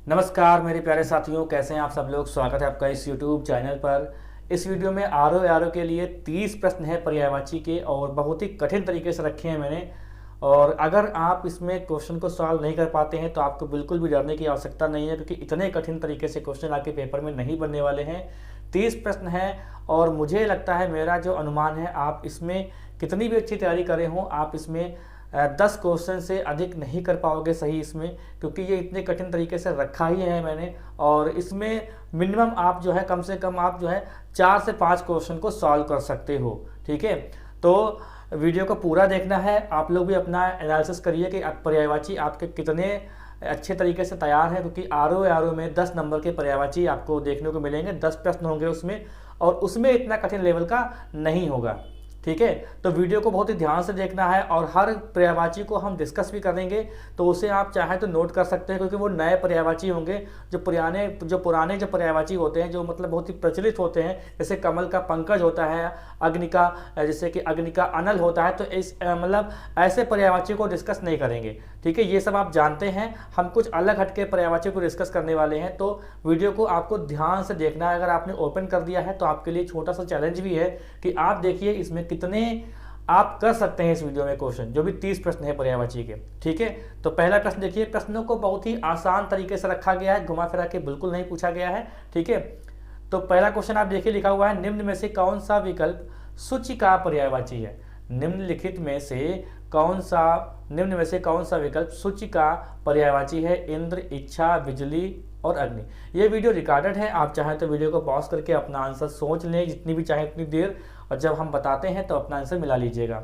नमस्कार मेरे प्यारे साथियों, कैसे हैं आप सब लोग। स्वागत है आपका इस YouTube चैनल पर। इस वीडियो में आर के लिए 30 प्रश्न है पर्यायवाची के और बहुत ही कठिन तरीके से रखे हैं मैंने। और अगर आप इसमें क्वेश्चन को सॉल्व नहीं कर पाते हैं तो आपको बिल्कुल भी डरने की आवश्यकता नहीं है, क्योंकि इतने कठिन तरीके से क्वेश्चन आपके पेपर में नहीं बनने वाले हैं। 30 प्रश्न हैं और मुझे लगता है, मेरा जो अनुमान है, आप इसमें कितनी भी अच्छी तैयारी करें हों, आप इसमें 10 क्वेश्चन से अधिक नहीं कर पाओगे सही इसमें, क्योंकि ये इतने कठिन तरीके से रखा ही है मैंने। और इसमें मिनिमम आप जो है, कम से कम आप जो है 4 से 5 क्वेश्चन को सॉल्व कर सकते हो। ठीक है, तो वीडियो को पूरा देखना है। आप लोग भी अपना एनालिसिस करिए कि पर्यायवाची आपके कितने अच्छे तरीके से तैयार है, क्योंकि आर में 10 नंबर के पर्यायवाची आपको देखने को मिलेंगे। 10 प्रश्न होंगे उसमें, और उसमें इतना कठिन लेवल का नहीं होगा। ठीक है, तो वीडियो को बहुत ही ध्यान से देखना है। और हर पर्यायवाची को हम डिस्कस भी करेंगे, तो उसे आप चाहें तो नोट कर सकते हैं, क्योंकि वो नए पर्यायवाची होंगे। जो पुराने जो पर्यायवाची होते हैं, जो मतलब बहुत ही प्रचलित होते हैं, जैसे कमल का पंकज होता है, अग्नि का जैसे कि अग्नि का अनल होता है, तो इस मतलब ऐसे पर्यायवाची को डिस्कस नहीं करेंगे। ठीक है, ये सब आप जानते हैं। हम कुछ अलग हटके पर्यायवाची को डिस्कस करने वाले हैं, तो वीडियो को आपको ध्यान से देखना है। अगर आपने ओपन कर दिया है तो आपके लिए छोटा सा चैलेंज भी है कि आप देखिए इसमें कितने आप कर सकते हैं इस वीडियो में क्वेश्चन, जो भी 30 प्रश्न है पर्यायवाची के। ठीक है, तो पहला प्रश्न देखिए। प्रश्नों को बहुत ही आसान तरीके से रखा गया है, घुमा फिरा के बिल्कुल नहीं पूछा गया है। ठीक है, तो पहला क्वेश्चन आप देखिए, लिखा हुआ है, निम्न में से कौन सा विकल्प सूची का पर्यायवाची है। निम्नलिखित में से कौन सा विकल्प सूची का पर्यायवाची है। इंद्र, इच्छा, बिजली और अग्नि। ये वीडियो रिकॉर्डेड है, आप चाहें तो वीडियो को पॉज करके अपना आंसर सोच लें जितनी भी चाहे उतनी देर, और जब हम बताते हैं तो अपना आंसर मिला लीजिएगा।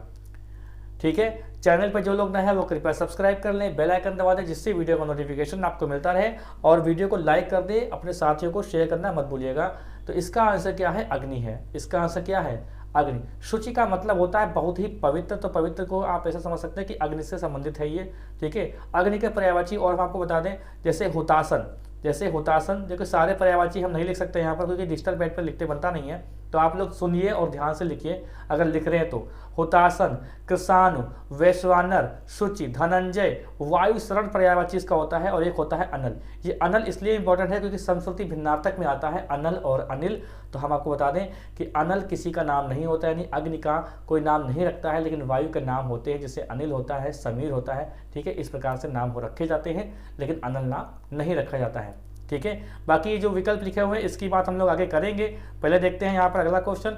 ठीक है, चैनल पर जो लोग नए हैं वो कृपया सब्सक्राइब कर लें, बेल आइकन दबा दें, जिससे वीडियो का नोटिफिकेशन आपको मिलता रहे। और वीडियो को लाइक कर दें, अपने साथियों को शेयर करना मत भूलिएगा। तो इसका आंसर क्या है? अग्नि है। इसका आंसर क्या है? अग्नि। शुचि का मतलब होता है बहुत ही पवित्र, तो पवित्र को आप ऐसा समझ सकते हैं कि अग्नि से संबंधित है ये। ठीक है, अग्नि के पर्यायवाची और हम आपको बता दें, जैसे हुतासन। देखो, सारे पर्यायवाची हम नहीं लिख सकते यहाँ पर, क्योंकि डिजिटल पैड पर लिखते बनता नहीं है। तो आप लोग सुनिए और ध्यान से लिखिए अगर लिख रहे हैं तो। हुतासन, कृषाणु, वैश्वानर, शुचि, धनंजय, वायु शरण पर्यायवाची इसका होता है। और एक होता है अनल। ये अनल इसलिए इंपॉर्टेंट है क्योंकि संस्कृति भिन्नार्थक में आता है अनल और अनिल। तो हम आपको बता दें कि अनल किसी का नाम नहीं होता है, यानी अग्नि का कोई नाम नहीं रखता है, लेकिन वायु के नाम होते हैं, जैसे अनिल होता है, समीर होता है। ठीक है, इस प्रकार से नाम हो रखे जाते हैं, लेकिन अनल नाम नहीं रखा जाता है। ठीक है, बाकी जो विकल्प लिखे हुए हैं इसकी बात हम लोग आगे करेंगे। पहले देखते हैं यहाँ पर अगला क्वेश्चन।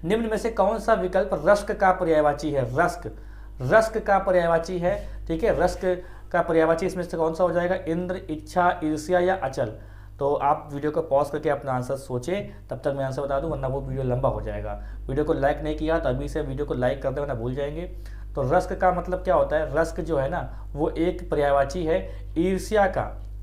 निम्न में से कौन सा विकल्प रस्क का पर्यायवाची है। रस्क का पर्यायवाची है। ठीक है, रस्क का पर्यायवाची इसमें से कौन सा हो जाएगा? इंद्र, इच्छा, ईर्ष्या या अचल। तो आप वीडियो को पॉज करके अपना आंसर सोचें, तब तक मैं आंसर बता दूं, वरना वो वीडियो लंबा हो जाएगा। वीडियो को लाइक नहीं किया तो अभी से वीडियो को लाइक कर दे, वरना भूल जाएंगे। तो रस्क का मतलब क्या होता है? रस्क जो है ना, वो एक पर्यायवाची है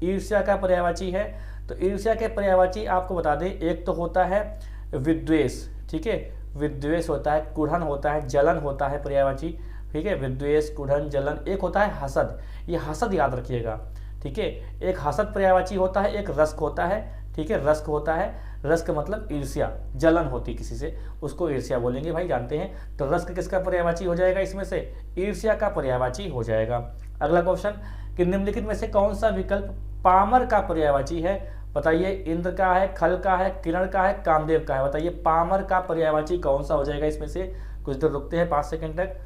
ईर्ष्या का पर्यायवाची है। तो ईर्ष्या के पर्यायवाची आपको बता दें, एक तो होता है विद्वेष। ठीक है, विद्वेष होता है, कुढ़न होता है, जलन होता है पर्यायवाची। ठीक है, विद्वेष, कुढ़न, जलन। एक होता है हसद। ये हसद याद रखिएगा। ठीक है, एक हसद पर्यायवाची होता है, एक रस्क होता है। ठीक है, रस्क होता है, रस्क मतलब ईर्ष्या, जलन होती किसी से, उसको ईर्ष्या बोलेंगे भाई, जानते हैं। तो रस्क किसका पर्यायवाची हो जाएगा? इसमें से ईर्ष्या का पर्यायवाची हो जाएगा। अगला क्वेश्चन कि निम्नलिखित में से कौन सा विकल्प पामर का पर्यायवाची है। बताइए, इंद्र का है, खल का है, किरण का है, कामदेव का है। बताइए पामर का पर्यायवाची कौन सा हो जाएगा इसमें से। कुछ देर रुकते हैं, 5 सेकंड तक।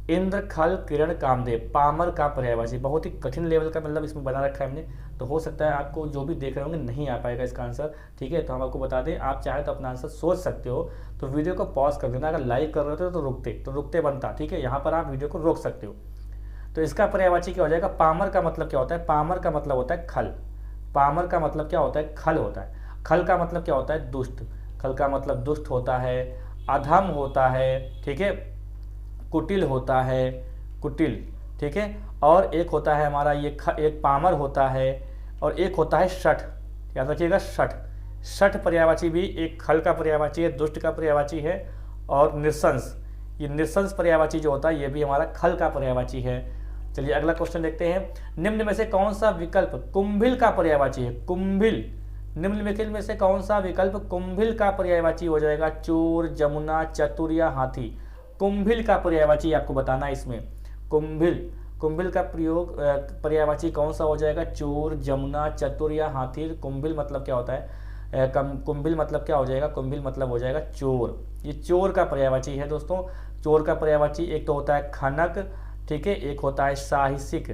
इंद्र, खल, किरण, कामदेव, पामर का पर्यायवाची। बहुत ही कठिन लेवल का मतलब इसमें बना रखा है हमने, तो हो सकता है आपको जो भी देख रहे होंगे नहीं आ पाएगा इसका आंसर। ठीक है, तो हम आपको बता दें, आप चाहे तो अपना आंसर सोच सकते हो। तो वीडियो को पॉज कर देना। अगर लाइक कर रहे हो तो रुकते बनता। ठीक है, यहाँ पर आप वीडियो को रोक सकते हो। तो इसका पर्यायवाची क्या हो जाएगा? पामर का मतलब क्या होता है? पामर का मतलब होता है खल। पामर का मतलब क्या होता है? खल होता है। खल का मतलब क्या होता है? दुष्ट। खल का मतलब दुष्ट होता है, अधम होता है। ठीक है, कुटिल होता है, कुटिल। ठीक है, और एक होता है हमारा ये एक पामर होता है, और एक होता है शठ। याद रखिएगा, शठ पर्यायवाची भी एक खल का पर्यायवाची है, दुष्ट का पर्यायवाची है। और नृशंस, ये नृशंस पर्यायवाची जो होता है ये भी हमारा खल का पर्यायवाची है। चलिए अगला क्वेश्चन देखते हैं। निम्न में से कौन सा विकल्प कुंभिल का पर्यायवाची है। कुंभिल, निम्नलिखित में से कौन सा विकल्प कुंभिल का पर्यायवाची हो जाएगा? चोर, जमुना, चतुर या हाथी। कुंभिल का पर्यायवाची आपको बताना है इसमें। कुंभिल, कुंभिल का प्रयोग पर्यायवाची कौन सा हो जाएगा? चोर, जमुना, चतुर या हाथी। कुंभिल मतलब क्या होता है? कुंभिल मतलब क्या हो जाएगा? कुंभिल मतलब हो जाएगा चोर। ये चोर का पर्यायवाची है दोस्तों। चोर का पर्यायवाची एक तो होता है खनक, ठीक है, एक होता है साहसिक,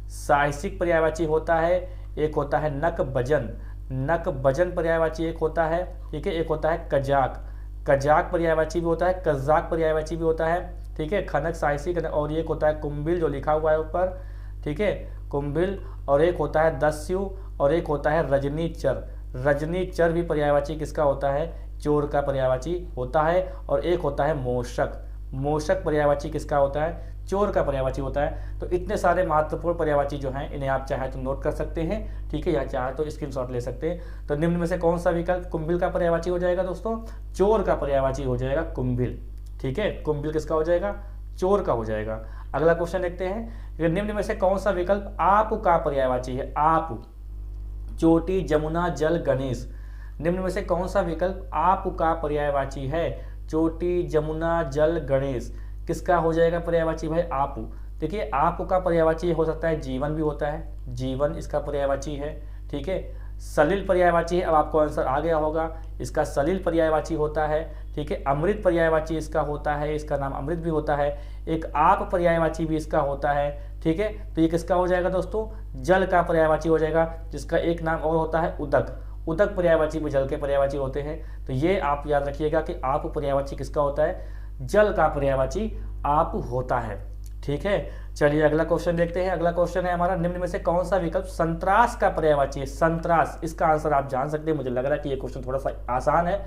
साहसिक पर्यायवाची होता है, एक होता है नक बजन, नक बजन पर्यायवाची एक होता है, ठीक है, एक होता है कजाक, कजाक पर्यायवाची भी होता है, कजाक पर्यायवाची भी होता है, ठीक है, खनक, साहसिक, और एक होता है कुंभिल जो लिखा हुआ है ऊपर, ठीक है, कुंभिल, और एक होता है दस्यु, और एक होता है रजनीचर। रजनीचर भी पर्यायवाची किसका होता है? चोर का पर्यायवाची होता है। और एक होता है मूषक, मूषक पर्यायवाची किसका होता है? चोर का पर्यायवाची होता है। तो इतने सारे महत्वपूर्ण पर्यायवाची जो हैं इन्हें आप चाहे तो नोट कर सकते हैं, ठीक है, या चाहे तो स्क्रीनशॉट ले सकते हैं। तो निम्न में से कौन सा विकल्प कुंभिल का पर्यायवाची हो जाएगा दोस्तों? चोर का पर्यायवाची हो जाएगा कुंभिल, ठीक है, कुंभिल किसका हो जाएगा? चोर का हो जाएगा। अगला क्वेश्चन देखते हैं, निम्न में से कौन सा विकल्प आप का पर्यायवाची है? आप, चोटी, जमुना, जल, गणेश। निम्न में से कौन सा विकल्प आप का पर्यायवाची है? चोटी, जमुना, जल, गणेश। किसका हो जाएगा पर्यायवाची भाई? आप। देखिए आप का पर्यायवाची हो सकता है जीवन भी होता है, जीवन इसका पर्यायवाची है, ठीक है। सलिल पर्यायवाची है, अब आपको आंसर आ गया होगा, इसका सलिल पर्यायवाची होता है, ठीक है। अमृत पर्यायवाची इसका होता है, इसका नाम अमृत भी होता है। एक आप पर्यायवाची भी इसका होता है, ठीक है। तो ये किसका हो जाएगा दोस्तों? जल का पर्यायवाची हो जाएगा, जिसका एक नाम और होता है उदक। उदक पर्यायवाची भी जल के पर्यायवाची होते हैं। तो ये आप याद रखिएगा कि आप पर्यायवाची किसका होता है? जल का पर्यायवाची आप होता है, ठीक है। चलिए अगला क्वेश्चन देखते हैं। अगला क्वेश्चन है हमारा, निम्न में से कौन सा विकल्प संतरास का पर्यायवाची है? संतरास, इसका आंसर आप जान सकते हैं। मुझे लग रहा है कि ये क्वेश्चन थोड़ा सा आसान है।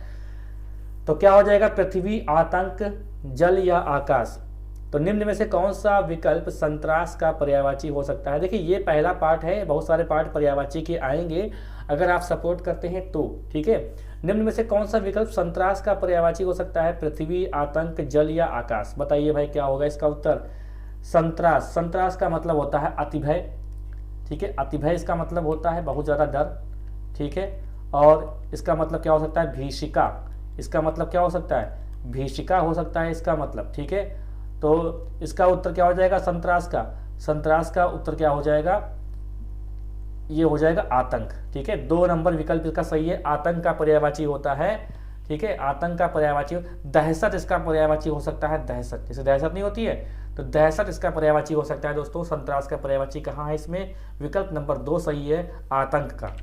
तो क्या हो जाएगा? पृथ्वी, आतंक, जल या आकाश। तो निम्न में से कौन सा विकल्प संतरास का पर्यायवाची हो सकता है? देखिए ये पहला पार्ट है, बहुत सारे पार्ट पर्यायवाची के आएंगे अगर आप सपोर्ट करते हैं तो, ठीक है। निम्न में से कौन सा विकल्प संतरास का पर्यायवाची हो सकता है? पृथ्वी, आतंक, जल या आकाश। बताइए भाई क्या होगा इसका उत्तर? संतरास, संतरास का मतलब होता है अतिभय, ठीक है, अतिभय इसका मतलब होता है बहुत ज्यादा डर, ठीक है। और इसका मतलब क्या हो सकता है? भीषिका, इसका मतलब क्या हो सकता है? भीषिका हो सकता है इसका मतलब, ठीक है। तो इसका उत्तर क्या हो जाएगा संतरास का? संतरास का उत्तर क्या हो जाएगा? ये हो जाएगा आतंक, ठीक है। 2 नंबर विकल्प इसका सही है, आतंक का पर्यायवाची होता है, ठीक है, आतंक का पर्यायवाची। दहशत इसका पर्यायवाची हो सकता है, दहशत, जैसे दहशत नहीं होती है तो दहशत इसका पर्यायवाची हो सकता है दोस्तों। संतरास का पर्यायवाची कहाँ है इसमें? विकल्प नंबर 2 सही है, आतंक का।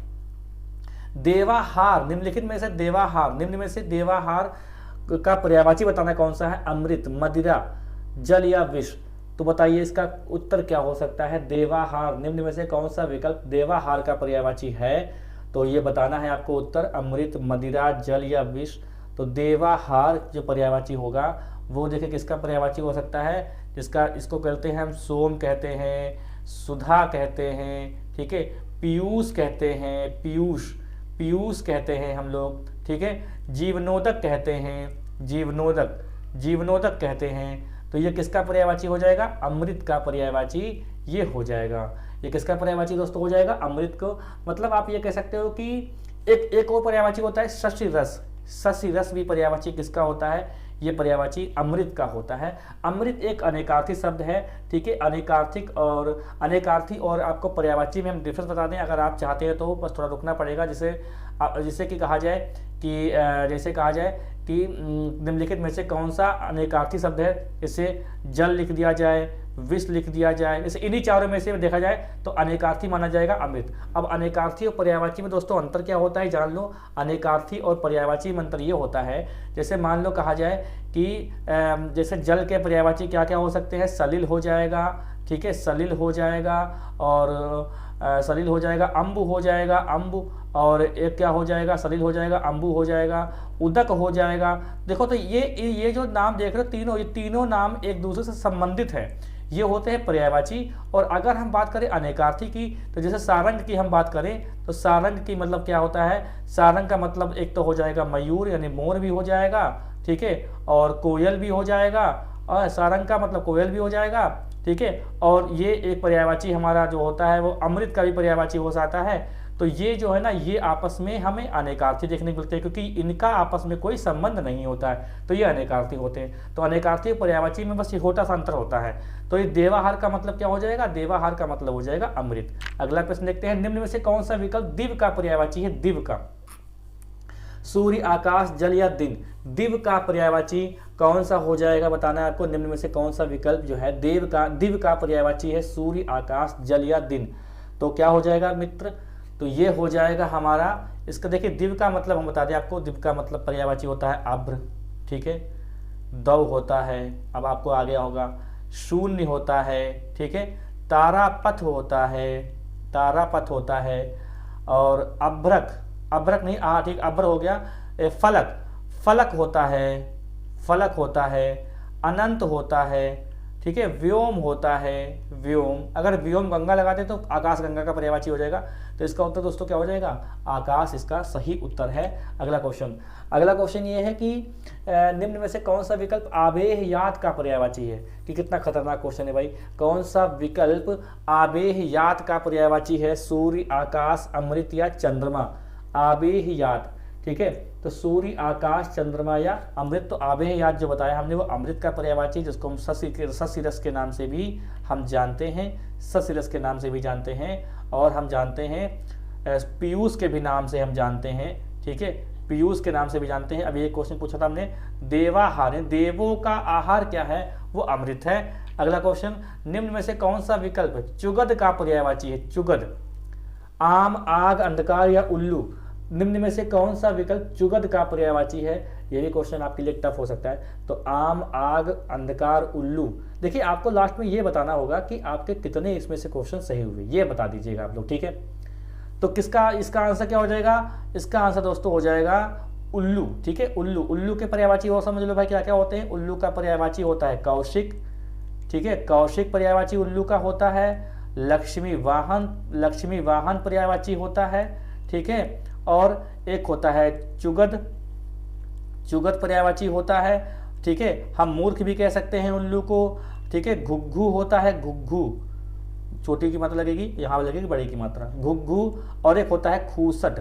देवाहार, निम्नलिखित में से देवाहार, निम्न में से देवाहार का पर्यायवाची बताना कौन सा है? अमृत, मदिरा, जल या विष। तो बताइए इसका उत्तर क्या हो सकता है? देवाहार। निम्न में से कौन सा विकल्प देवाहार का पर्यायवाची है? तो ये बताना है आपको उत्तर, अमृत, मदिरा, जल या विष। तो देवाहार जो पर्यायवाची होगा वो देखिए किसका पर्यायवाची हो सकता है? जिसका इसको कहते हैं हम सोम कहते हैं, सुधा कहते हैं, ठीक है, पीयूष कहते हैं, पीयूष, पीयूष कहते हैं हम लोग, ठीक है, जीवनोदक कहते हैं, जीवनोदक, जीवनोदक कहते हैं। तो ये किसका पर्यायवाची हो जाएगा? अमृत का पर्यायवाची ये हो जाएगा। ये किसका पर्यायवाची दोस्तों हो जाएगा? अमृत को। मतलब आप ये कह सकते हो कि एक और पर्यायवाची होता है शशि रस, शशि रस भी पर्यायवाची किसका होता है? ये पर्यायवाची अमृत का होता है। अमृत एक अनेकार्थी शब्द है, ठीक है, अनेकार्थिक और अनेकार्थी और आपको पर्यायवाची में हम डिफरेंस बता दें अगर आप चाहते हैं तो बस थोड़ा रुकना पड़ेगा। जिसे कि कहा जाए कि जैसे कहा जाए कि निम्नलिखित में से कौन सा अनेकार्थी शब्द है? इसे जल लिख दिया जाए, विष लिख दिया जाए, जैसे इन्हीं चारों में से देखा जाए तो अनेकार्थी माना जाएगा अमृत। अब अनेकार्थी और पर्यायवाची में दोस्तों अंतर क्या होता है जान लो। अनेकार्थी और पर्यायवाची में अंतर ये होता है, जैसे मान लो कहा जाए कि जैसे जल के पर्यायवाची क्या क्या हो सकते हैं? सलिल हो जाएगा, ठीक है, सलिल हो जाएगा, और सलिल हो जाएगा, अम्बु हो जाएगा, अम्बु, और एक क्या हो जाएगा? सलिल हो जाएगा, अम्बु हो जाएगा, उदक हो जाएगा। देखो तो ये जो नाम देख रहे हो ये तीनों नाम एक दूसरे से संबंधित है, ये होते हैं पर्यायवाची। और अगर हम बात करें अनेकार्थी की तो जैसे सारंग की हम बात करें तो सारंग की मतलब क्या होता है? सारंग का मतलब एक तो हो जाएगा मयूर यानी मोर भी हो जाएगा, ठीक है, और कोयल भी हो जाएगा, और सारंग का मतलब कोयल भी हो जाएगा, ठीक है। और ये एक पर्यायवाची हमारा जो होता है वो अमृत का भी पर्यायवाची हो जाता है। तो ये जो है ना, ये आपस में हमें अनेकार्थी देखने को मिलते हैं, क्योंकि इनका आपस में कोई संबंध नहीं होता है, तो ये अनेकार्थी होते हैं। तो अनेकार्थी पर्यायवाची में बस ये छोटा सा अंतर होता है। तो ये देवाहार का मतलब क्या हो जाएगा, देवाहार का मतलब हो जाएगा अमृत। अगला प्रश्न देखते हैं, निम्न में से कौन सा विकल्प दिव्य का पर्यायवाची है, दिव्य का। सूर्य, आकाश, जल या दिन, दिव्य का पर्यायवाची कौन सा हो जाएगा, बताना है आपको। निम्न में से कौन सा विकल्प जो है दिव्य का पर्यायवाची है, सूर्य, आकाश, जल या दिन। तो क्या हो जाएगा मित्र, तो ये हो जाएगा हमारा, इसका देखिए दिव्य का मतलब हम बता दें आपको, दिव्य का मतलब पर्यायवाची होता है अभ्र, ठीक है, दव होता है, अब आपको आ गया होगा, शून्य होता है, ठीक है, तारापथ होता है, तारापथ होता है, और अभ्रक, अभ्रक नहीं, हाँ ठीक, अभ्र हो गया, फलक, फलक होता है, फलक होता है, अनंत होता है, ठीक है, व्योम होता है, व्योम। अगर व्योम गंगा लगाते तो आकाश गंगा का पर्यायवाची हो जाएगा। तो इसका उत्तर दोस्तों क्या हो जाएगा, आकाश इसका सही उत्तर है। अगला क्वेश्चन ये है कि निम्न में से कौन सा विकल्प आबेहयात का पर्यायवाची है, कि कितना खतरनाक क्वेश्चन है भाई। कौन सा विकल्प आबेहयात का पर्यायवाची है, सूर्य, आकाश, अमृत या चंद्रमा। आबेहयात, ठीक है, तो सूर्य, आकाश, चंद्रमा या अमृत। तो आबेहयात जो बताया हमने वो अमृत का पर्यायवाची, जिसको हम ससिरस के नाम से भी हम जानते हैं, ससिरस के नाम से भी जानते हैं, और हम जानते हैं पीयूष के भी नाम से हम जानते हैं, ठीक है, पीयूष के नाम से भी जानते हैं। अभी एक क्वेश्चन पूछा था हमने, देवाहार, देवों का आहार क्या है, वो अमृत है। अगला क्वेश्चन, निम्न में से कौन सा विकल्प चुगद का पर्यायवाची है, चुगद। आम, आग, अंधकार या उल्लू, निम्न में से कौन सा विकल्प चुगद का पर्यायवाची है। ये भी क्वेश्चन आपके लिए टफ हो सकता है। तो आम, आग, अंधकार, उल्लू। देखिए आपको लास्ट में ये बताना होगा कि आपके कितने इसमें से क्वेश्चन सही हुए, ये बता दीजिएगा आप लोग, ठीक है। तो किसका, इसका आंसर क्या हो जाएगा, इसका आंसर दोस्तों हो जाएगा उल्लू, ठीक है, उल्लू। उल्लू के पर्यायवाची और समझ लो भाई क्या क्या होते हैं। उल्लू का पर्यायवाची होता है कौशिक, ठीक है, कौशिक पर्यायवाची उल्लू का होता है। लक्ष्मी वाहन पर्यायवाची होता है, ठीक है, और एक होता है चुगद पर्यायवाची होता है, ठीक है। हम मूर्ख भी कह सकते हैं उल्लू को, ठीक है। घुग्घू होता है, घुग्घू, छोटी की मात्रा लगेगी, यहाँ लगेगी बड़ी की मात्रा, घुग्घू। और एक होता है खूसट,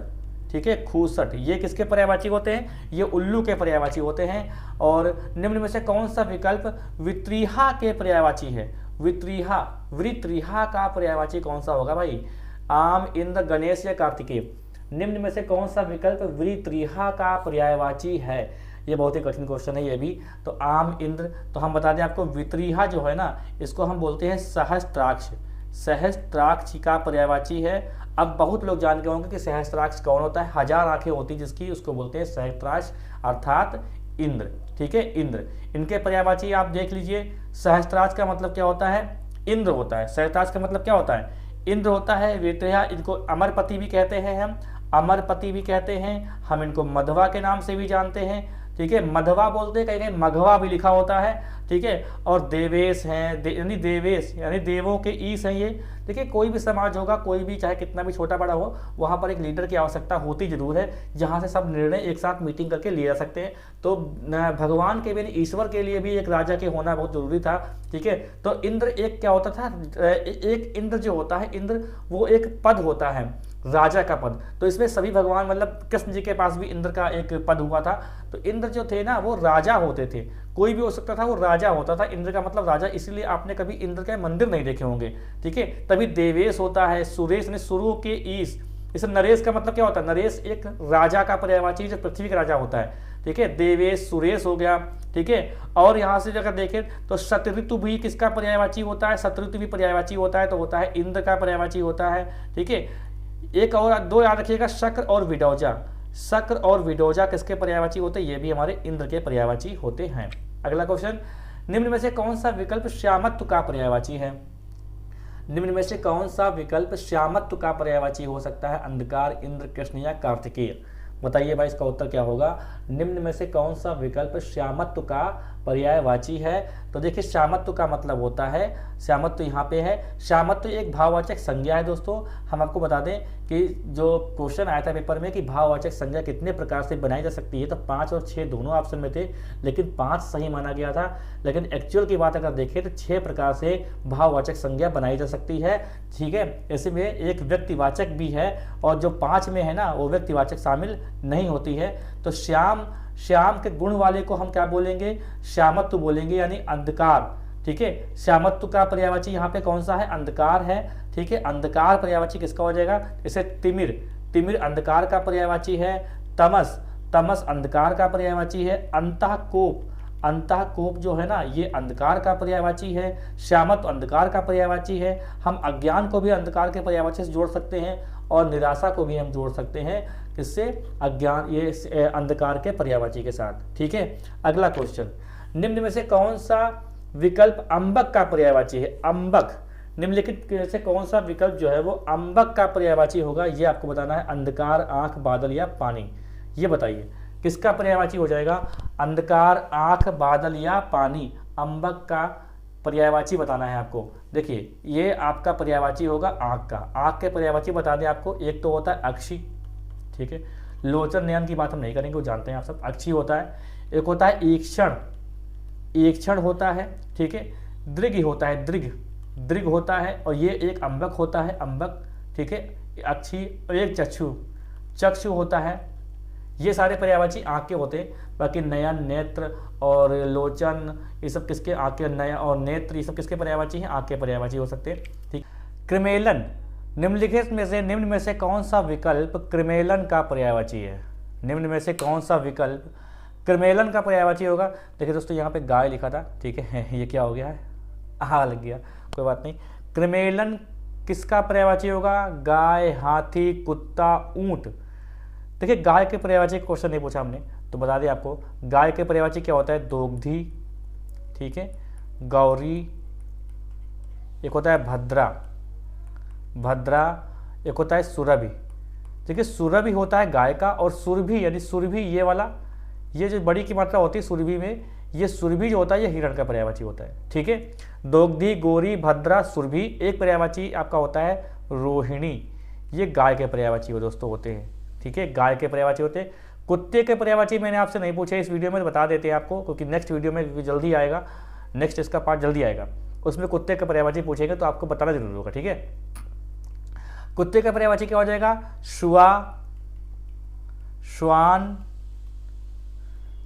ठीक है, खूसट। ये किसके पर्यायवाची होते हैं, ये उल्लू के पर्यायवाची होते हैं। और निम्न में से कौन सा विकल्प वित्रीहा के पर्यायवाची है, वित्रीहा का पर्यायवाची कौन सा होगा भाई। आम, इंद्र, गणेश या कार्तिकेय, निम्न में से कौन सा विकल्प वित्रीहा का पर्यायवाची है। ये बहुत ही कठिन क्वेश्चन है ये भी। तो आम, इंद्र, तो हम बता दें आपको वित्रीहा जो है ना, इसको हम बोलते हैं सहस्त्राक्ष, सहस्त्राक्ष का पर्यायवाची है। अब बहुत लोग जान गए होंगे कि सहस्त्राक्ष कौन होता है, 1000 आंखें होती जिसकी, उसको बोलते हैं सहस्त्राक्ष, अर्थात इंद्र, ठीक है, इंद्र। इनके पर्यायवाची आप देख लीजिए, सहस्त्राक्ष का मतलब क्या होता है, इंद्र होता है। सहस्त्राक्ष का मतलब क्या होता है, इंद्र होता है। वित्रीहा, इनको अमरपति भी कहते हैं, हम अमरपति भी कहते हैं, हम इनको मधवा के नाम से भी जानते हैं, ठीक है, मधवा बोलते हैं, कहीं कहीं मघवा भी लिखा होता है, ठीक है। और देवेश हैं, यानी देवेश यानी देवों के ईश हैं ये। देखिए कोई भी समाज होगा, कोई भी चाहे कितना भी छोटा बड़ा हो, वहाँ पर एक लीडर की आवश्यकता होती जरूर है, जहाँ से सब निर्णय एक साथ मीटिंग करके लिए जा सकते हैं। तो भगवान के भी, ईश्वर के लिए भी एक राजा के होना बहुत जरूरी था, ठीक है। तो इंद्र एक क्या होता था, एक इंद्र जो होता है, इंद्र वो एक पद होता है, राजा का पद। तो इसमें सभी भगवान, मतलब कृष्ण जी के पास भी इंद्र का एक पद हुआ था। तो इंद्र जो थे ना, वो राजा होते थे, कोई भी हो सकता था, वो राजा होता था। इंद्र का मतलब राजा, इसलिए आपने कभी इंद्र के मंदिर नहीं देखे होंगे, ठीक है। तभी देवेश होता है, सुरेश ने शुरू के ईश। इसे नरेश का मतलब क्या होता है, नरेश एक राजा का पर्यायवाची जो पृथ्वी का राजा होता है, ठीक है। देवेश, सुरेश हो गया, ठीक है। और यहाँ से अगर देखें तो शतऋतु भी किसका पर्यायवाची होता है, शतऋतु भी पर्यायवाची होता है, तो होता है इंद्र का पर्यायवाची होता है, ठीक है। एक और दो याद रखिएगा, शक्र और विडौजा। शक्र और विडौजा किसके पर्यायवाची होते हैं, ये भी हमारे इंद्र के पर्यायवाची होते हैं। अगला क्वेश्चन, निम्न में से कौन सा विकल्प श्यामत्व का पर्यायवाची है। निम्न में से कौन सा विकल्प श्यामत्व का पर्यायवाची हो सकता है, अंधकार, इंद्र, कृष्ण या कार्तिकेय। बताइए भाई इसका उत्तर क्या होगा। निम्न में से कौन सा विकल्प श्यामत्व का पर्यायवाची है? तो देखिए श्यामत्व का मतलब होता है, श्यामत्व यहाँ पे है, श्यामत्व एक भाववाचक संज्ञा है दोस्तों। हम आपको बता दें कि जो क्वेश्चन आया था पेपर में कि भाववाचक संज्ञा कितने प्रकार से बनाई जा सकती है, तो 5 और 6 दोनों ऑप्शन में थे, लेकिन 5 सही माना गया था। लेकिन एक्चुअल की बात अगर देखें तो 6 प्रकार से भाववाचक संज्ञा बनाई जा सकती है, ठीक है। इसमें एक व्यक्तिवाचक भी है, और जो 5 में है ना वो व्यक्तिवाचक शामिल नहीं होती है। तो श्याम के गुण वाले को हम क्या बोलेंगे? श्यामत्व बोलेंगे, यानी अंधकार, ठीक है। श्यामत्व का पर्यायवाची यहाँ पे कौन सा है? अंधकार है, ठीक है। अंधकार पर्यायवाची किसका हो जाएगा? जैसे तिमिर अंधकार का पर्यायवाची है। तमस अंधकार का पर्यायवाची है। अंतःकोप जो है ना ये अंधकार का पर्यायवाची है। श्यामत्व अंधकार का पर्यायवाची है। हम अज्ञान को भी अंधकार के पर्यायवाची से जोड़ सकते हैं, और निराशा को भी हम जोड़ सकते हैं, किससे? अज्ञान, ये अंधकार के पर्यायवाची के साथ, ठीक है। अगला क्वेश्चन, निम्न में से कौन सा विकल्प अंबक का पर्यायवाची है? अंबक, निम्नलिखित में से कौन सा विकल्प जो है वो अंबक का पर्यायवाची होगा? ये आपको बताना है। अंधकार, आंख, बादल या पानी, ये बताइए किसका पर्यायवाची हो जाएगा? अंधकार, आंख, बादल या पानी, अंबक का पर्यायवाची बताना है आपको। देखिए ये आपका पर्यायवाची होगा आंख का। आंख के पर्यायवाची बता दें आपको, एक तो होता है अक्षी, ठीक है। लोचन नयन की बात हम नहीं करेंगे, वो जानते हैं आप सब, अक्षी होता है। एक होता है ईक्षण होता है, ठीक है। दृग होता है, दृग होता है, और ये एक अंबक होता है, अंबक, ठीक है, अक्षी। और एक चक्षु होता है। ये सारे पर्यायवाची आंख के होते हैं। बाकी नयन, नेत्र और लोचन, ये सब किसके? आंख के। नयन और नेत्र, ये सब किसके पर्यायवाची हैं? आंख के पर्यायवाची हो सकते हैं, ठीक। क्रिमेलन, निम्नलिखित में से निम्न में से कौन सा विकल्प क्रिमेलन का पर्यायवाची है? निम्न में से कौन सा विकल्प क्रिमेलन का पर्यायवाची होगा? देखिए दोस्तों यहाँ पे गाय लिखा था, ठीक है, ये क्या हो गया है? हाँ लग गया, कोई बात नहीं। क्रिमेलन किसका पर्यायवाची होगा? गाय, हाथी, कुत्ता, ऊंट। देखिए गाय के पर्यायवाची क्वेश्चन नहीं पूछा हमने, तो बता दें आपको। गाय के पर्यायवाची क्या होता है? दोग्धी, ठीक है, गौरी, एक होता है भद्रा, एक होता है सुरभि। देखिए सुरभि होता है गाय का, और सुरभि यानी सुरभि ये वाला, ये जो बड़ी की मात्रा होती है सुरभि में, ये सुरभि जो होता है ये हिरण का पर्यायवाची होता है, ठीक है। दोग्धी, गौरी, भद्रा, सुरभि। एक पर्यायवाची आपका होता है रोहिणी, ये गाय के पर्यायवाची दोस्तों होते हैं, ठीक है, गाय के पर्यायवाची होते हैं। कुत्ते के पर्यायवाची मैंने आपसे नहीं पूछे, इस वीडियो में बता देते हैं आपको, क्योंकि नेक्स्ट वीडियो में जल्दी आएगा, नेक्स्ट इसका पार्ट जल्दी आएगा, उसमें कुत्ते के पर्यायवाची पूछेंगे तो आपको बताना जरूर होगा, ठीक है। कुत्ते का पर्यायवाची क्या हो जाएगा? शुआ, श्वान,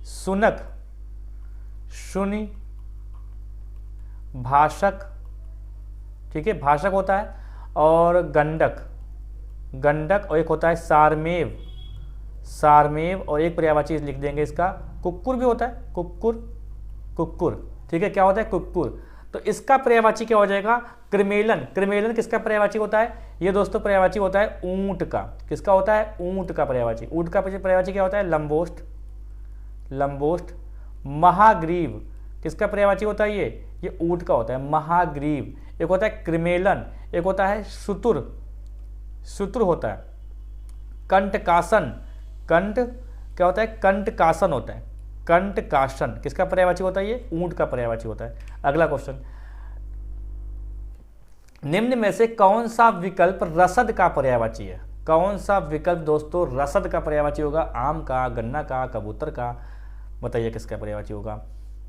सुनक, शुनि, भाषक, ठीक है, भाषक होता है, और गंडक, और एक होता है सारमेव, और एक पर्यायवाची लिख देंगे इसका कुक्कुर भी होता है, कुक्कुर, ठीक है, क्या होता है? कुक्कुर। तो इसका पर्यायवाची क्या हो जाएगा? क्रिमेलन किसका पर्यायवाची होता है? ये दोस्तों पर्यायवाची होता है ऊंट का। किसका होता है? ऊंट का पर्यायवाची। ऊंट का पर्यायवाची क्या होता है? लंबोष्ट। महाग्रीव किसका पर्यायवाची होता है? ये ऊंट का होता है, महाग्रीव। एक होता है क्रिमेलन, एक होता है शुतुर होता है। कंटकासन, कंट क्या होता है? कंटकासन होता है, कंटकासन किसका पर्यायवाची होता है? ये ऊंट का पर्यायवाची होता है। अगला क्वेश्चन, निम्न में से कौन सा विकल्प रसद का पर्यायवाची है? कौन सा विकल्प दोस्तों रसद का पर्यायवाची होगा? आम का, गन्ना का, कबूतर का, बताइए किसका पर्यायवाची होगा?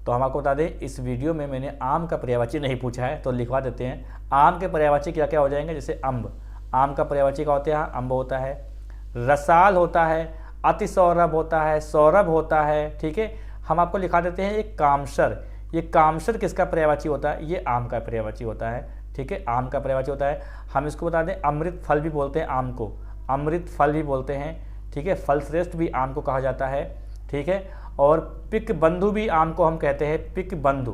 तो हम आपको बता दें, इस वीडियो में मैंने आम का पर्यायवाची नहीं पूछा है, तो लिखवा देते हैं। आम के पर्यायवाची क्या क्या हो जाएंगे? जैसे अम्ब, आम का पर्यायवाची क्या होता है? अम्ब होता है। रसाल होता है, अति सौरभ होता है, सौरभ होता है, ठीक है। हम आपको लिखा देते हैं एक कामसर, ये कामसर किसका पर्यायवाची होता है? ये आम का पर्यायवाची होता है, ठीक है, आम का पर्यायवाची होता है। हम इसको बता दें, अमृत फल भी बोलते हैं आम को, अमृत फल भी बोलते हैं, ठीक है, फल श्रेष्ठ भी आम को कहा जाता है, ठीक है। और पिक बंधु भी आम को हम कहते हैं, पिक बंधु।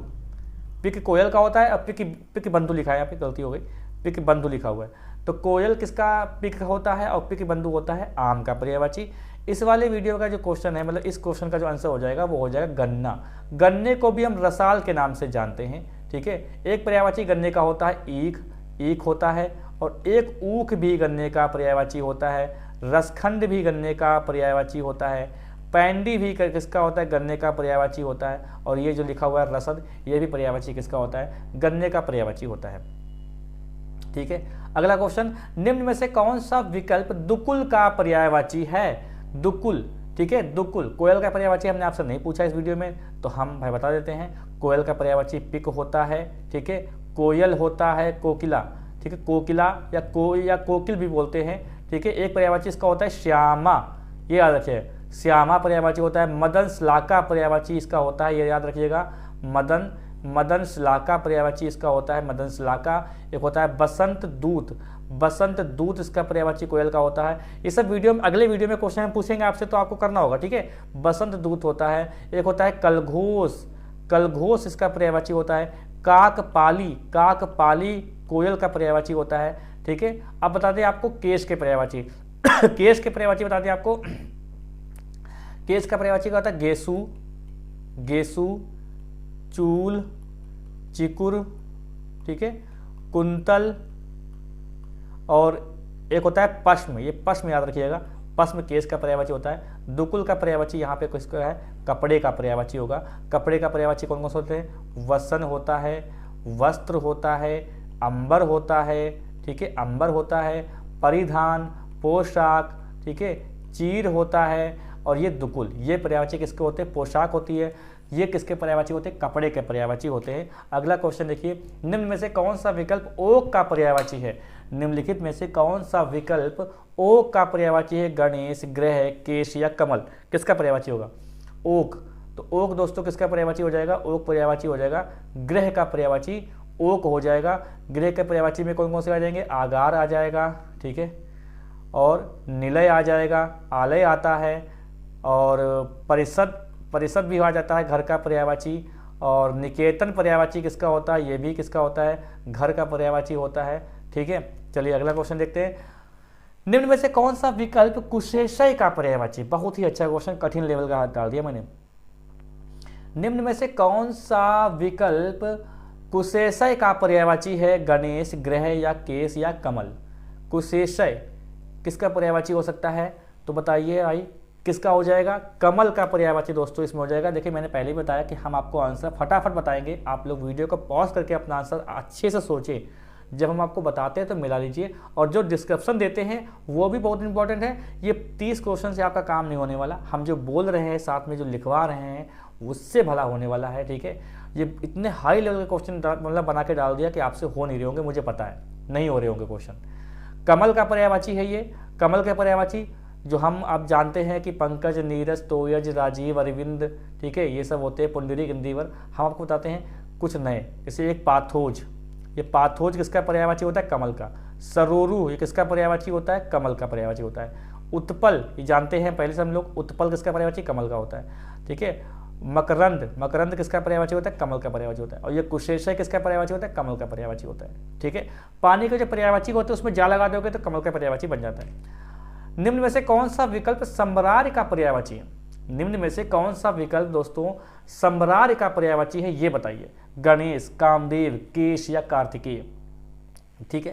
पिक कोयल का होता है, अब पिक बंधु लिखा है, यहाँ पे गलती हो गई, पिक बंधु लिखा हुआ है। तो कोयल किसका पिक होता है और पिक बंधु होता है आम का पर्यायवाची। इस वाले वीडियो का जो क्वेश्चन है, मतलब इस क्वेश्चन का जो आंसर हो जाएगा वो हो जाएगा गन्ना। गन्ने को भी हम रसाल के नाम से जानते हैं, ठीक है। एक पर्यायवाची गन्ने का होता है ईख होता है, और एक ऊख भी गन्ने का पर्यायवाची होता है। रसखंड भी गन्ने का पर्यायवाची होता है। पैंडी भी किसका होता है, गन्ने का पर्यायवाची होता है। और ये जो लिखा हुआ है रसद, ये भी पर्यायवाची किसका होता है, गन्ने का पर्यायवाची होता है। ठीक है, अगला क्वेश्चन, निम्न में से कौन सा विकल्प दुकुल का पर्यायवाची है। दुकुल, ठीक है, दुकुल कोयल का पर्यायवाची हमने आपसे नहीं पूछा इस वीडियो में, तो हम भाई बता देते हैं। कोयल का पर्यायवाची पिक होता है। ठीक है, कोयल होता है कोकिला। ठीक है, कोकिला या कोकिल भी बोलते हैं। ठीक है, एक पर्यायवाची इसका होता है श्यामा, ये याद रखिए, श्यामा पर्यायवाची होता है। मदन श्लाका पर्यायवाची इसका होता है, ये याद रखिएगा, मदन श्लाका पर्यायवाची इसका होता है, मदन श्लाका। एक होता है बसंत दूत, बसंत दूत इसका पर्यायवाची कोयल का होता है। ये सब वीडियो में, अगले वीडियो में क्वेश्चन पूछेंगे आपसे, तो आपको करना होगा। ठीक है, बसंत दूत होता है। एक होता है कलघोष, कलघोष इसका पर्यायवाची होता है। काकपाली, काकपाली कोयल का पर्यायवाची होता है। ठीक है, अब बता दें आपको केश के पर्यायवाची केश के पर्यायवाची बता दें आपको, केश का पर्यायवाची क्या होता है, गेसु, गेसु, चूल, चिकुर, ठीक है, कुंतल, और एक होता है पश्म, ये पश्म याद रखिएगा, पश्म केश का पर्यायवाची होता है। दुकुल का पर्यायवाची यहाँ पे किसका है, कपड़े का पर्यायवाची होगा। कपड़े का पर्यायवाची कौन कौन से होते हैं, वसन होता है, वस्त्र होता है, अंबर होता है। ठीक है, अंबर होता है, परिधान, पोशाक, ठीक है, चीर होता है। और ये दुकुल, ये पर्यायवाची किसके होते हैं, पोशाक होती है। ये किसके पर्यायवाची होते हैं, कपड़े के पर्यायवाची होते हैं। अगला क्वेश्चन देखिए, निम्न में से कौन सा विकल्प ओक का पर्यायवाची है। निम्नलिखित में से कौन सा विकल्प ओक का पर्यायवाची है, गणेश, ग्रह, केश या कमल, किसका पर्यायवाची होगा, ओक। तो ओक दोस्तों किसका पर्यायवाची हो जाएगा, ओक पर्यायवाची हो जाएगा, ग्रह का पर्यायवाची ओक हो जाएगा। ग्रह के पर्यायवाची में कौन कौन से आ जाएंगे, आगार आ जाएगा, ठीक है, और निलय आ जाएगा, आलय आता है, और परिषद, परिषद भी आ जाता है घर का पर्यायवाची। और निकेतन पर्यायवाची किसका होता है, ये भी किसका होता है, घर का पर्यायवाची होता है। ठीक है, चलिए अगला क्वेश्चन देखते हैं। निम्न में से कौन सा विकल्प कुशेषय का पर्यायवाची, बहुत ही अच्छा क्वेश्चन, कठिन लेवल का हाथ डाल दिया मैंने। निम्न में से कौन सा विकल्प कुशेषय का पर्यायवाची है, गणेश, ग्रह या केश या कमल। कुशेषय किसका पर्यायवाची हो सकता है, तो बताइए आई, किसका हो जाएगा, कमल का पर्यायवाची दोस्तों इसमें हो जाएगा। देखिए मैंने पहले ही बताया कि हम आपको आंसर फटाफट बताएंगे, आप लोग वीडियो को पॉज करके अपना आंसर अच्छे से सोचें, जब हम आपको बताते हैं तो मिला लीजिए। और जो डिस्क्रिप्शन देते हैं वो भी बहुत इंपॉर्टेंट है। ये 30 क्वेश्चन से आपका काम नहीं होने वाला, हम जो बोल रहे हैं साथ में जो लिखवा रहे हैं उससे भला होने वाला है। ठीक है, ये इतने हाई लेवल के क्वेश्चन मतलब बना के डाल दिया कि आपसे हो नहीं रहे होंगे, मुझे पता है नहीं हो रहे होंगे क्वेश्चन। कमल का पर्यायवाची है ये, कमल का पर्यायवाची जो हम आप जानते हैं कि पंकज, नीरज, तोयज, राजीव, अरविंद, ठीक है, ये सब होते हैं, पुंडरीक, इंदिवर। हम आपको बताते हैं कुछ नए, जैसे एक पाथोज, ये पाथोज किसका पर्यायवाची होता है, कमल का। सरोरु ये किसका पर्यायवाची होता है, कमल का पर्यायवाची होता है। उत्पल ये जानते हैं पहले से हम लोग, उत्पल किसका पर्यायवाची, कमल का होता है। ठीक है, मकरंद, मकरंद किसका पर्यायवाची होता है, कमल का पर्यायवाची होता है। और ये कुशेषय किसका पर्यायवाची होता है, कमल का पर्यायवाची होता है। ठीक है, पानी के जो पर्यायवाची होते हैं उसमें जा लगा दोगे तो कमल का पर्यायवाची बन जाता है। निम्न में से कौन सा विकल्प सम्रार का पर्यायवाची है। निम्न में से कौन सा विकल्प दोस्तों सम्रार का पर्यायवाची है, ये बताइए। गणेश, कामदेव, केश या कार्तिकेय। ठीक है,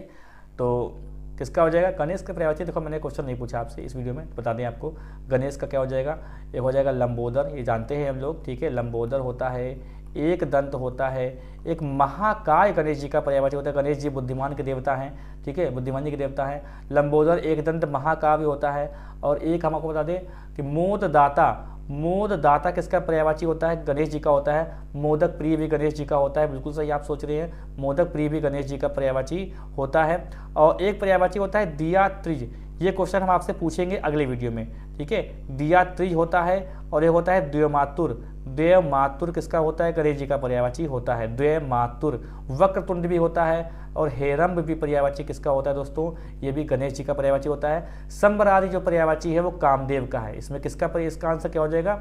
तो किसका हो जाएगा, गणेश का पर्यायवाची। देखो मैंने क्वेश्चन नहीं पूछा आपसे इस वीडियो में, बता दें आपको, गणेश का क्या हो जाएगा, एक हो जाएगा लंबोदर, ये जानते हैं हम लोग। ठीक है, लंबोदर होता है, एक दंत होता है, एक महाकाय गणेश जी का पर्यायवाची होता है। गणेश जी बुद्धिमान के देवता हैं, ठीक है, बुद्धिमानी के देवता हैं। लंबोदर एक दंत महाकाव्य होता है। और एक हम आपको बता दें कि मोददाता, मोददाता किसका पर्यायवाची होता है, गणेश जी का होता है। मोदक प्रिय भी गणेश जी का होता है, बिल्कुल सही आप सोच रहे हैं, मोदक प्रिय भी गणेश जी का पर्यायवाची होता है। और एक पर्यायवाची होता है दिया त्रिज, ये क्वेश्चन हम आपसे पूछेंगे अगले वीडियो में। ठीक है, दिया त्रिज होता है। और एक होता है द्वयमातुर, द्वयमातुर किसका होता है, गणेश जी का पर्यायवाची होता है, द्वयमातुर। वक्रतुंड भी होता है। और हेरम्ब भी पर्यायवाची किसका होता है दोस्तों, ये भी गणेश जी का पर्यायवाची होता है। सम्बरादि जो पर्यायवाची है वो कामदेव का है। इसमें किसका इसका आंसर क्या हो जाएगा,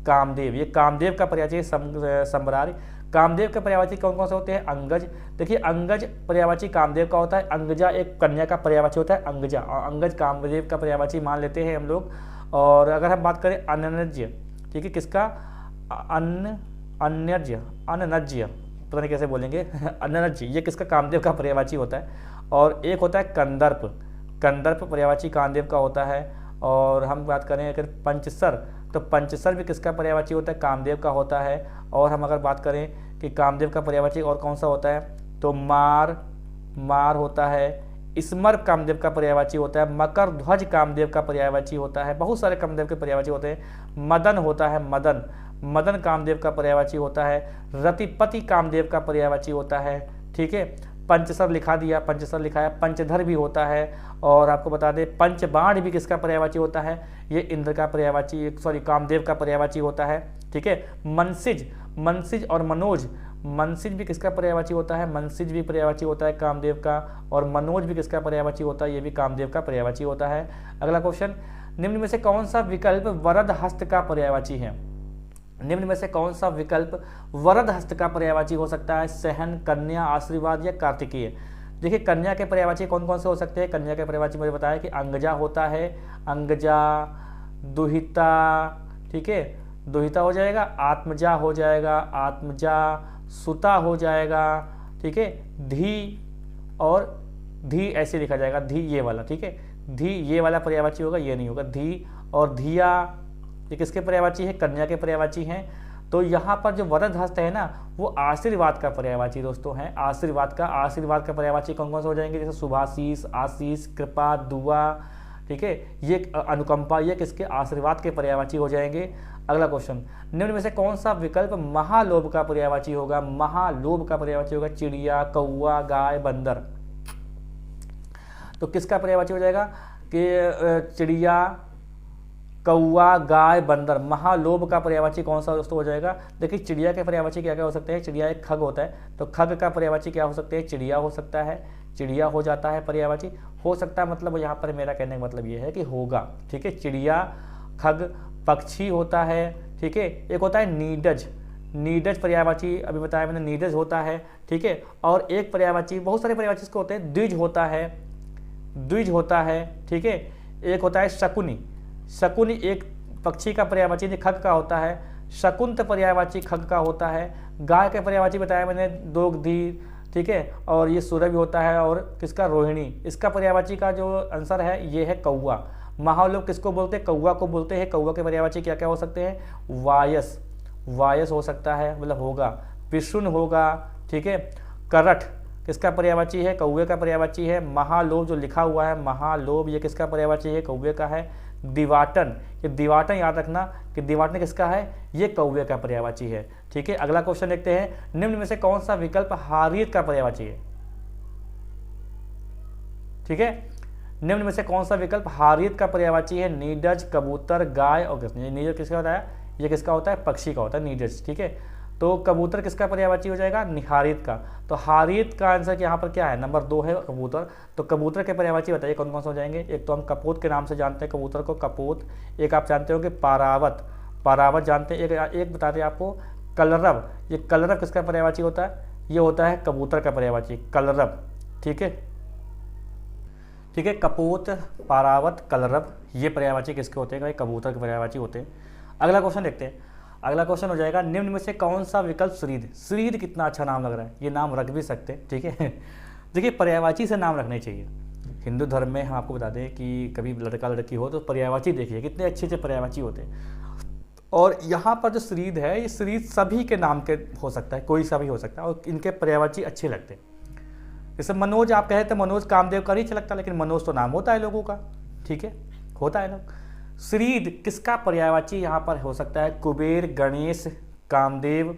कामदेव, ये कामदेव का पर्यायवाची सम्बरादि। कामदेव के पर्यायवाची कौन कौन से होते हैं, अंगज। देखिए अंगज पर्यायवाची कामदेव का होता है। अंगजा एक कन्या का पर्यायवाची होता है, अंगजा। और अंगज कामदेव का पर्यायवाची मान लेते हैं हम लोग। और अगर हम बात करें अनन्य, ठीक है, किसका, अन्यज्य, अननज्य, पता नहीं कैसे बोलेंगे अननज्य, ये किसका, कामदेव का पर्यायवाची होता है। और एक होता है कंदर्प, कंदर्प पर्यायवाची कामदेव का होता है। और हम बात करें अगर पंचसर, तो पंचसर भी किसका पर्यायवाची होता है? कामदेव का होता है। और हम अगर बात करें कि कामदेव का पर्यायवाची और कौन सा होता है, तो मार होता है। स्मर कामदेव का पर्यायवाची होता है। मकर ध्वज कामदेव का पर्यायवाची होता है। बहुत सारे कामदेव के पर्यायवाची होते हैं। मदन होता है, मदन कामदेव का पर्यायवाची होता है। रतिपति कामदेव का पर्यायवाची होता है। ठीक है, पंचसर लिखा दिया, पंचसर लिखा है। पंचधर भी होता है। और आपको बता दें पंचबाण भी किसका पर्यायवाची होता है? ये इंद्र का पर्यायवाची, कामदेव का पर्यायवाची होता है। ठीक है, मनसिज और मनसिज भी किसका पर्यायवाची होता है? मनसिज भी पर्यायवाची होता है कामदेव का। और मनोज भी किसका पर्यायवाची होता है? ये भी कामदेव का पर्यायवाची होता है। अगला क्वेश्चन, निम्न में से कौन सा विकल्प वरद हस्त का पर्यायवाची है? निम्न में से कौन सा विकल्प वरद हस्त का पर्यायवाची हो सकता है? सहन, कन्या, आशीर्वाद या कार्तिकेय। देखिए, कन्या के पर्यायवाची कौन कौन से हो सकते हैं? कन्या के पर्यायवाची मुझे बताया कि अंगजा होता है, अंगजा, दुहिता, ठीक है, दुहिता हो जाएगा, आत्मजा हो जाएगा, आत्मजा, सुता हो जाएगा, ठीक है, धी और धी ऐसे लिखा जाएगा, धी ये वाला, ठीक है, धी ये वाला पर्यायवाची होगा, ये नहीं होगा, धी और धिया ये किसके पर्यायवाची है? कन्या के पर्यायवाची हैं। तो यहाँ पर जो वरद हस्त है ना, वो आशीर्वाद का पर्यायवाची दोस्तों है। आशीर्वाद का पर्यायवाची कौन कौन से हो जाएंगे? जैसे शुभाशीष, आशीष, कृपा, दुआ, ठीक है, ये अनुकंपा, ये किसके? आशीर्वाद के पर्यायवाची हो जाएंगे। अगला क्वेश्चन, निम्न में से कौन सा विकल्प महालोभ का पर्यायवाची होगा? महालोभ का पर्यायवाची होगा चिड़िया, कौआ, गाय, बंदर। तो किसका पर्यायवाची हो जाएगा कि चिड़िया, कौआ, गाय, बंदर। महालोभ का पर्यायवाची कौन सा दोस्तों हो जाएगा? देखिए, चिड़िया के पर्यायवाची क्या क्या हो सकते हैं? चिड़िया एक खग होता है, तो खग का पर्यायवाची क्या हो सकते हैं? चिड़िया हो सकता है, चिड़िया हो जाता है पर्यायवाची। हो सकता है मतलब यहाँ पर मेरा कहने का मतलब ये है कि होगा, ठीक है। चिड़िया, खग, पक्षी होता है, ठीक है। एक होता है नीडज पर्यायवाची, अभी बताया मैंने, नीडज होता है, ठीक है। और एक पर्यायवाची, बहुत सारे पर्यायवाची इसको होते हैं, द्विज होता है, ठीक है। एक होता है शकुनी एक पक्षी का पर्यायवाची खग का होता है। शकुंत पर्यायवाची खग का होता है। गाय के पर्यायवाची बताया मैंने, दोगधी, ठीक है। और ये सूर्य भी होता है। और किसका? रोहिणी। इसका पर्यायवाची का जो आंसर है ये है कौआ। महालोभ किसको बोलते हैं? कौआ को बोलते हैं। कौआ के पर्यायवाची क्या क्या हो सकते हैं? वायस हो सकता है, मतलब होगा। पिशुन होगा, ठीक है। करठ किसका पर्यायवाची है? कौवे का पर्यायवाची है। महालोभ जो लिखा हुआ है, महालोभ, ये किसका पर्यायवाची है? कौवे का है। दिवाटन, ये दिवाटन याद रखना कि दिवाटन किसका है? ये कौवे का पर्यायवाची है, ठीक है। अगला क्वेश्चन देखते हैं, निम्न में से कौन सा विकल्प हारियत का पर्यायवाची है? ठीक है, निम्न में से कौन सा विकल्प हारियत का पर्यायवाची है? नीडज, कबूतर, गाय और कृष्ण। नीडज किसका होता है? ये किसका होता है? पक्षी का होता है नीडज, ठीक है। तो कबूतर किसका पर्यायवाची हो जाएगा? हारियत का। तो हारियत का आंसर यहाँ पर क्या है? नंबर 2 है कबूतर। तो कबूतर के पर्यायवाची बताइए कौन कौन से हो जाएंगे? एक तो हम कपोत के नाम से जानते हैं कबूतर को, कपोत। एक आप जानते हो कि पारावत जानते हैं। एक बताते हैं आपको कलरव। ये कलरव किसका पर्यायवाची होता है? ये होता है कबूतर का पर्यायवाची, कलरव, ठीक है। ठीक है, कपोत, पारावत, कलरव, ये पर्यायवाची किसके होते हैं? कबूतर के पर्यायवाची होते हैं। अगला क्वेश्चन देखते हैं। अगला क्वेश्चन हो जाएगा, निम्न में से कौन सा विकल्प श्रीद कितना अच्छा नाम लग रहा है, ये नाम रख भी सकते हैं, ठीक है। देखिए, पर्यायवाची से नाम रखने चाहिए। हिंदू धर्म में हम आपको बता दें कि कभी लड़का लड़की हो तो पर्यायवाची देखिए, कितने अच्छे अच्छे पर्यायवाची होते हैं। और यहाँ पर जो श्रीद है, ये श्रीद सभी के नाम के हो सकता है, कोई सा भी हो सकता है, और इनके पर्यायवाची अच्छे लगते हैं। जैसे मनोज आप कहे तो मनोज कामदेव का नहीं अच्छा लगता, लेकिन मनोज तो नाम होता है लोगों का, ठीक है, होता है लोग। श्रीद किसका पर्यायवाची यहाँ पर हो सकता है? कुबेर, गणेश, कामदेव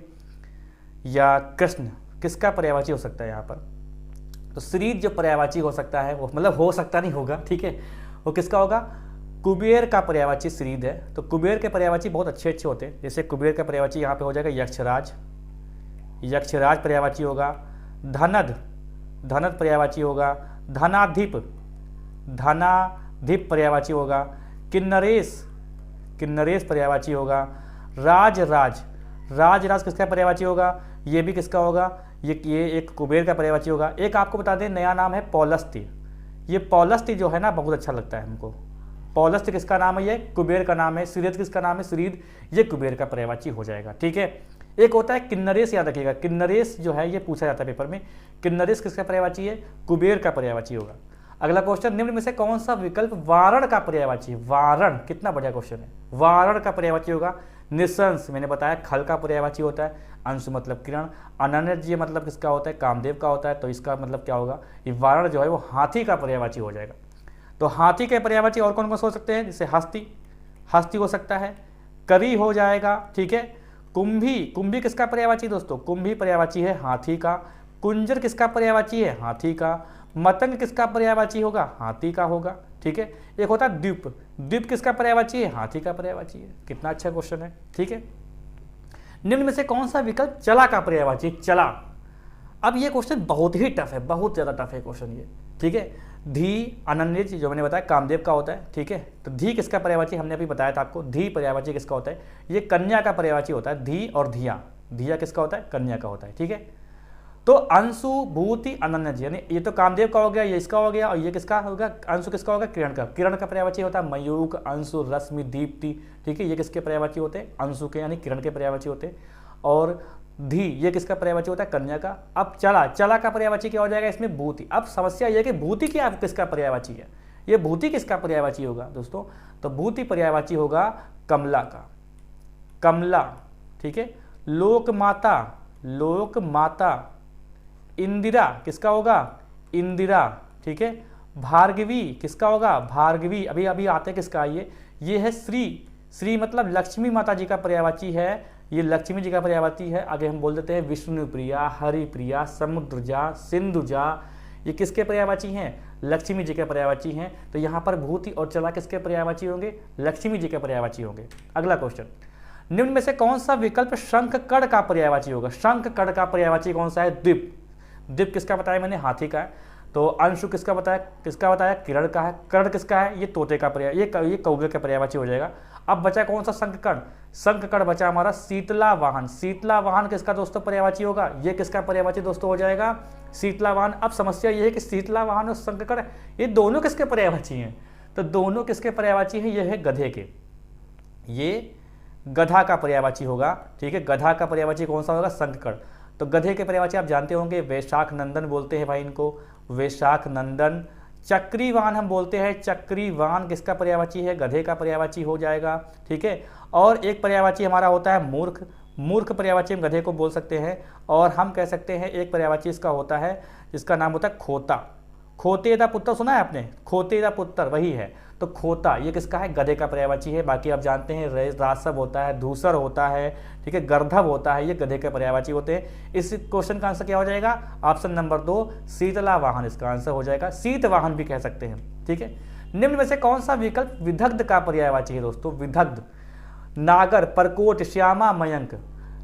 या कृष्ण, किसका पर्यायवाची हो सकता है यहाँ पर? तो श्रीद जो पर्यायवाची हो सकता है, वो मतलब हो सकता नहीं होगा, ठीक है, वो किसका होगा? कुबेर का पर्यायवाची श्रीद है। तो कुबेर के पर्यायवाची बहुत अच्छे अच्छे होते हैं। जैसे कुबेर का पर्यायवाची यहाँ पे हो जाएगा यक्षराज पर्यायवाची होगा। धनद पर्यायवाची होगा। धनाधिप पर्यायवाची होगा। किन्नरेश पर्यायवाची होगा। राज किसका पर्यायवाची होगा? ये भी किसका होगा? ये एक कुबेर का पर्यायवाची होगा। एक आपको बता दें, नया नाम है पौलस्त्य। ये पौलस्त्य जो है ना, बहुत अच्छा लगता है हमको। पौलस्त्य किसका नाम है? ये कुबेर का नाम है। श्रीद किसका नाम है? श्रीद, ये कुबेर का पर्यायवाची हो जाएगा, ठीक है। एक होता है किन्नरेश, याद रखिएगा, किन्नरेश जो है ये पूछा जाता है पेपर में। किन्नरेश किसका पर्यायवाची है? कुबेर का पर्यायवाची होगा। अगला क्वेश्चन, निम्न में से कौन सा विकल्प वारण का पर्यायवाची है? वारण, कितना बढ़िया क्वेश्चन है। वारण का पर्यायवाची होगा निशंस, मैंने बताया खल का पर्यायवाची होता है, अंशु मतलब किरण, अनन्य मतलब किसका होता है? कामदेव का होता है, तो इसका मतलब क्या होगा? ये वारण जो है वो हाथी का पर्यायवाची हो जाएगा। तो हाथी के पर्यायवाची और कौन कौन से हो सकते हैं? जैसे हस्ती, हस्ती हो सकता है, करी हो जाएगा, ठीक है। कुंभी, कुंभी किसका पर्यायवाची दोस्तों? कुंभी पर्यायवाची है हाथी का। कुंजर किसका पर्यायवाची है? हाथी का। मतंग किसका पर्यायवाची होगा? हाथी का होगा, ठीक है। एक होता है द्वीप, द्वीप किसका पर्यायवाची है? हाथी का पर्यायवाची है। कितना अच्छा क्वेश्चन है, ठीक है। निम्न में से कौन सा विकल्प चला का पर्यायवाची? चला। अब ये क्वेश्चन बहुत ही टफ है, बहुत ज्यादा टफ है क्वेश्चन ये, ठीक है। धी, अनन्य जो मैंने बताया कामदेव का होता है, ठीक है। तो धी किसका पर्यायवाची? हमने अभी बताया था आपको, धी पर्यायवाची किसका होता है? ये कन्या का पर्यायवाची होता है। धी और धिया, धिया किसका होता है? कन्या का होता है, ठीक है। तो अंशु, भूति, अनन्य, यानी ये तो कामदेव का हो गया, ये इसका हो गया, और ये किसका होगा? अंशु किसका होगा? किरण का। किरण का पर्यायवाची होता है मयूख, अंशु, रश्मि, दीप्ति, ठीक है। ये किसके पर्यायवाची होते हैं? अंशु के यानी किरण के पर्यायवाची होते हैं। और धी, ये किसका पर्यायवाची होता है? कन्या का। अब चला, चला का पर्यायवाची क्या हो जाएगा इसमें? भूति। अब समस्या यह है कि भूति क्या किसका पर्यायवाची है? ये भूति किसका पर्यायवाची होगा दोस्तों? तो भूति पर्यायवाची होगा कमला का, कमला, ठीक है। लोक माता, लोक माता। इंदिरा किसका होगा? इंदिरा, ठीक है। भार्गवी किसका होगा? भार्गवी। अभी अभी आते किसका? ये है श्री, श्री मतलब लक्ष्मी माता जी का पर्यायवाची है, ये लक्ष्मी जी का पर्यायवाची है। आगे हम बोल देते हैं विष्णुप्रिया, हरिप्रिया, समुद्रजा, सिंधुजा, ये किसके पर्यायवाची हैं? लक्ष्मी जी के पर्यायवाची हैं। तो यहाँ पर भूति और चला किसके पर्यायवाची होंगे? लक्ष्मी जी के पर्यायवाची होंगे। अगला क्वेश्चन, निम्न में से कौन सा विकल्प शंखकड़ का पर्यायवाची होगा? शंखकड़ का पर्यायवाची कौन सा है? द्वीप। द्वीप किसका बताया मैंने? हाथी का है। तो अंशु किसका बताया? किसका बताया? किरण का है। कर्ण किसका है? ये तोते का पर्याय, ये कौवे का पर्यायवाची हो जाएगा। अब बचा कौन सा? शंखकड़। शंखकड़ बचा हमारा शीतला वाहन। शीतला वाहन किसका दोस्तों पर्यायवाची होगा? ये किसका पर्यायवाची दोस्तों हो जाएगा? शीतला वाहन। अब समस्या ये है कि शीतला वाहन और शंखकड़ ये दोनों किसके पर्यायवाची हैं? तो दोनों किसके पर्यायवाची हैं? ये है गधे के, ये गधा का पर्यायवाची होगा, ठीक है। गधा का पर्यायवाची कौन सा होगा? शंखकड़। तो गधे के पर्यायवाची आप जानते होंगे, वैशाख नंदन बोलते हैं भाई इनको, वैशाख नंदन। चक्रीवान हम बोलते हैं, चक्रीवान किसका पर्यायवाची है? गधे का पर्यायवाची हो जाएगा, ठीक है। और एक पर्यायवाची हमारा होता है मूर्ख, मूर्ख पर्यायवाची हम गधे को बोल सकते हैं। और हम कह सकते हैं एक पर्यायवाची इसका होता है जिसका नाम होता है खोता। खोते दा पुत्र सुना है आपने? खोते दा पुत्र वही है। तो खोता ये किसका है? गधे का पर्यायवाची है। बाकी आप जानते हैं रासव होता है, धूसर होता है, ठीक है, गर्धव होता है, ये गधे के पर्यायवाची होते हैं। इस क्वेश्चन का आंसर क्या हो जाएगा? ऑप्शन नंबर 2 शीतला वाहन इसका आंसर हो जाएगा। शीत वाहन भी कह सकते हैं, ठीक है। निम्न में से कौन सा विकल्प विदग्ध का पर्यायवाची है दोस्तों? विदग्ध। नागर, परकोट, श्यामा, मयंक।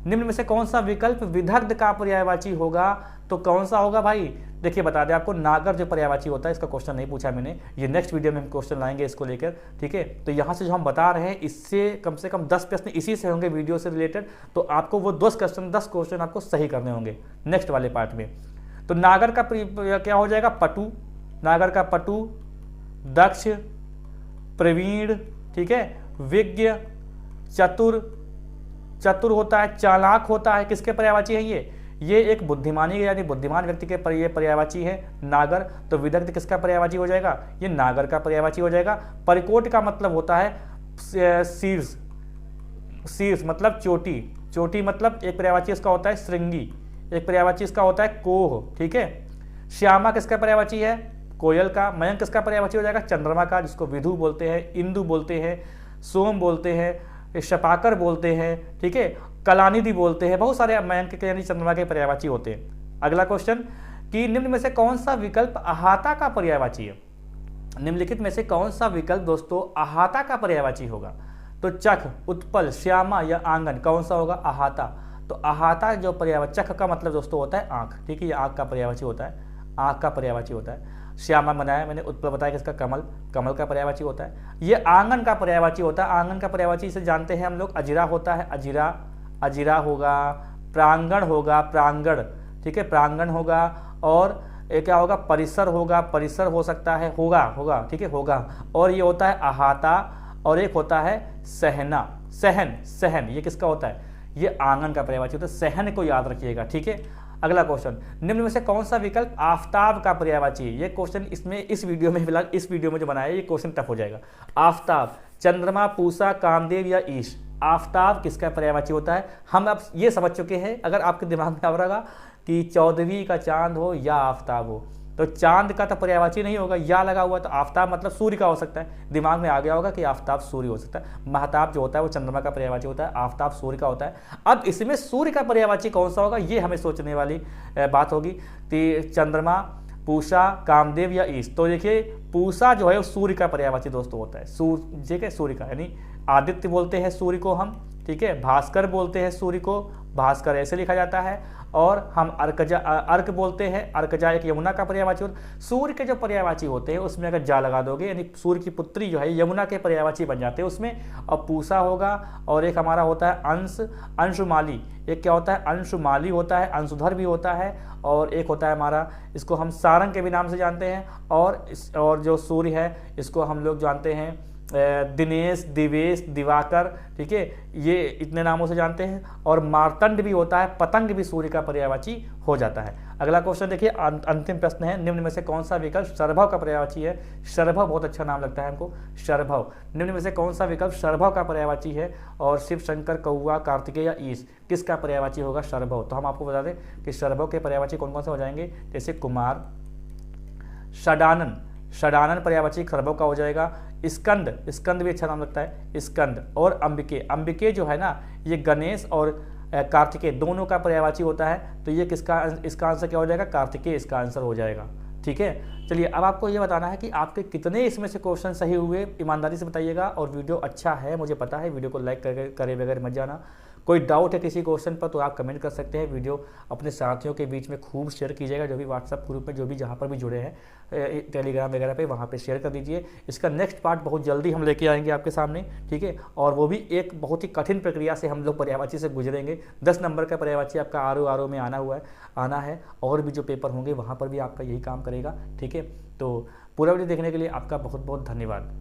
निम्न में से कौन सा विकल्प विदग्ध का पर्यायवाची होगा? तो कौन सा होगा भाई? देखिए बता दें आपको, नागर जो पर्यायवाची होता है, इसका क्वेश्चन नहीं पूछा मैंने, ये नेक्स्ट वीडियो में हम क्वेश्चन लाएंगे इसको लेकर, ठीक है। तो यहाँ से जो हम बता रहे हैं इससे कम से कम 10 प्रश्न इसी से होंगे वीडियो से रिलेटेड। तो आपको वो 10 क्वेश्चन आपको सही करने होंगे नेक्स्ट वाले पार्ट में। तो नागर का क्या हो जाएगा? पटु। नागर का पटु, दक्ष, प्रवीण, ठीक है, विज्ञ, चतुर, चतुर होता है, चालाक होता है, किसके पर्यायवाची है ये एक बुद्धिमानी यानी बुद्धिमान व्यक्ति के ये पर्यायवाची है नागर। तो विदग्ध किसका पर्यायवाची हो जाएगा? ये नागर का पर्यायवाची हो जाएगा। परिकोट का मतलब होता है शीर्ष, शीर्ष मतलब चोटी, चोटी मतलब एक पर्यायवाची इसका होता है श्रृंगी, एक पर्यायवाची इसका होता है कोह, ठीक है। श्यामा किसका पर्यायवाची है? कोयल का। मयंक किसका पर्यायवाची हो जाएगा? चंद्रमा का, जिसको विधु बोलते हैं, इंदु बोलते हैं, सोम बोलते हैं, शपाकर बोलते हैं, ठीक है, कलानिधि बोलते हैं, बहुत सारे मयंक के यानी चंद्रमा के पर्यायवाची होते हैं। अगला क्वेश्चन कि निम्न में से कौन सा विकल्प अहाता का पर्यायवाची है? निम्नलिखित में से कौन सा विकल्प दोस्तों अहाता का पर्यायवाची होगा? तो चख, उत्पल, श्यामा या आंगन, कौन सा होगा? अहाता। तो अहाता जो पर्यायवाची, चख का मतलब दोस्तों होता है आंख, ठीक है, ये आंख का पर्यायवाची होता है, आंख का पर्यायवाची होता है। श्यामा बनाया मैंने, उत्पल बताया किसका? कमल, कमल का पर्यायवाची होता है। ये आंगन का पर्यायवाची होता है। आंगन का पर्यायवाची इसे जानते हैं हम लोग, अजिरा होता है, अजिरा, अजिरा होगा। प्रांगण होगा, प्रांगण, ठीक है, प्रांगण होगा। और ये क्या होगा? परिसर होगा, परिसर हो सकता है, होगा, होगा, ठीक है, होगा। और ये होता है अहाता, और एक होता है सहना, सहन, सहन, ये किसका होता है? ये आंगन का पर्यायवाची होता है। सहन को याद रखिएगा, ठीक है। अगला क्वेश्चन, निम्न में से कौन सा विकल्प आफताब का पर्यायवाची है? ये क्वेश्चन इसमें इस वीडियो में फिलहाल इस वीडियो में जो बनाया है ये क्वेश्चन टफ हो जाएगा। आफताब, चंद्रमा, पूषा, कामदेव या ईश? आफताब किसका पर्यायवाची होता है? हम अब ये समझ चुके हैं, अगर आपके दिमाग में आ रहा कि 14वीं का चांद हो या आफताब हो, तो चांद का तो पर्यायवाची नहीं होगा, या लगा हुआ तो आफताब मतलब सूर्य का हो सकता है। दिमाग में आ गया होगा कि आफताब सूर्य हो सकता है। महताब जो होता है वो चंद्रमा का पर्यायवाची होता है, आफताब सूर्य का होता है। अब इसमें सूर्य का पर्यायवाची कौन सा होगा, ये हमें सोचने वाली बात होगी। तो चंद्रमा, पूषा, कामदेव या ईश? तो देखिए पूषा जो है वो सूर्य का पर्यायवाची दोस्तों होता है। सूर्य का, यानी आदित्य बोलते हैं सूर्य को हम, ठीक है। भास्कर बोलते हैं सूर्य को, भास्कर ऐसे लिखा जाता है। और हम अर्क बोलते हैं, अर्कजा एक यमुना का पर्यायवाची होता है। सूर्य के जो पर्यायवाची होते हैं उसमें अगर जा लगा दोगे यानी सूर्य की पुत्री जो है यमुना के पर्यायवाची बन जाते हैं उसमें। और पूषा होगा, और एक हमारा होता है अंशुमाली। एक क्या होता है, अंशुमाली होता है, अंशुधर भी होता है। और एक होता है हमारा, इसको हम सारंग के भी नाम से जानते हैं। और जो सूर्य है इसको हम लोग जानते हैं दिनेश, दिवेश, दिवाकर, ठीक है, ये इतने नामों से जानते हैं। और मार्तंड भी होता है, पतंग भी सूर्य का पर्यायवाची हो जाता है। अगला क्वेश्चन देखिए, अंतिम प्रश्न है, निम्न में से कौन सा विकल्प शरभव का पर्यायवाची है? शरभव बहुत अच्छा नाम लगता है हमको, शरभव। निम्न में से कौन सा विकल्प शरभव का पर्यायवाची है? और शिव, शंकर, कौआ, कार्तिकेय या ईश? किसका पर्यायवाची होगा शरभव? तो हम आपको बता दें कि शरभव के पर्यायवाची कौन कौन से हो जाएंगे, जैसे कुमार, षडानन पर्यायवाची शरभव का हो जाएगा। स्कंद भी अच्छा नाम लगता है, स्कंद। और अंबिके जो है ना, ये गणेश और कार्तिकेय दोनों का पर्यायवाची होता है। तो ये इसका आंसर क्या हो जाएगा, कार्तिकेय इसका आंसर हो जाएगा, ठीक है। चलिए अब आपको ये बताना है कि आपके कितने इसमें से क्वेश्चन सही हुए, ईमानदारी से बताइएगा। और वीडियो अच्छा है मुझे पता है, वीडियो को लाइक करे बगैर मत जाना। कोई डाउट है किसी क्वेश्चन पर तो आप कमेंट कर सकते हैं। वीडियो अपने साथियों के बीच में खूब शेयर कीजिएगा, जो भी व्हाट्सएप ग्रुप में, जो भी जहाँ पर भी जुड़े हैं, टेलीग्राम वगैरह पे, वहाँ पे शेयर कर दीजिए। इसका नेक्स्ट पार्ट बहुत जल्दी हम लेके आएंगे आपके सामने, ठीक है। और वो भी एक बहुत ही कठिन प्रक्रिया से हम लोग पर्यायवाची से गुजरेंगे। 10 नंबर का पर्यायवाची आपका आर में आना है। और भी जो पेपर होंगे वहाँ पर भी आपका यही काम करेगा, ठीक है। तो पूरा वीडियो देखने के लिए आपका बहुत बहुत धन्यवाद।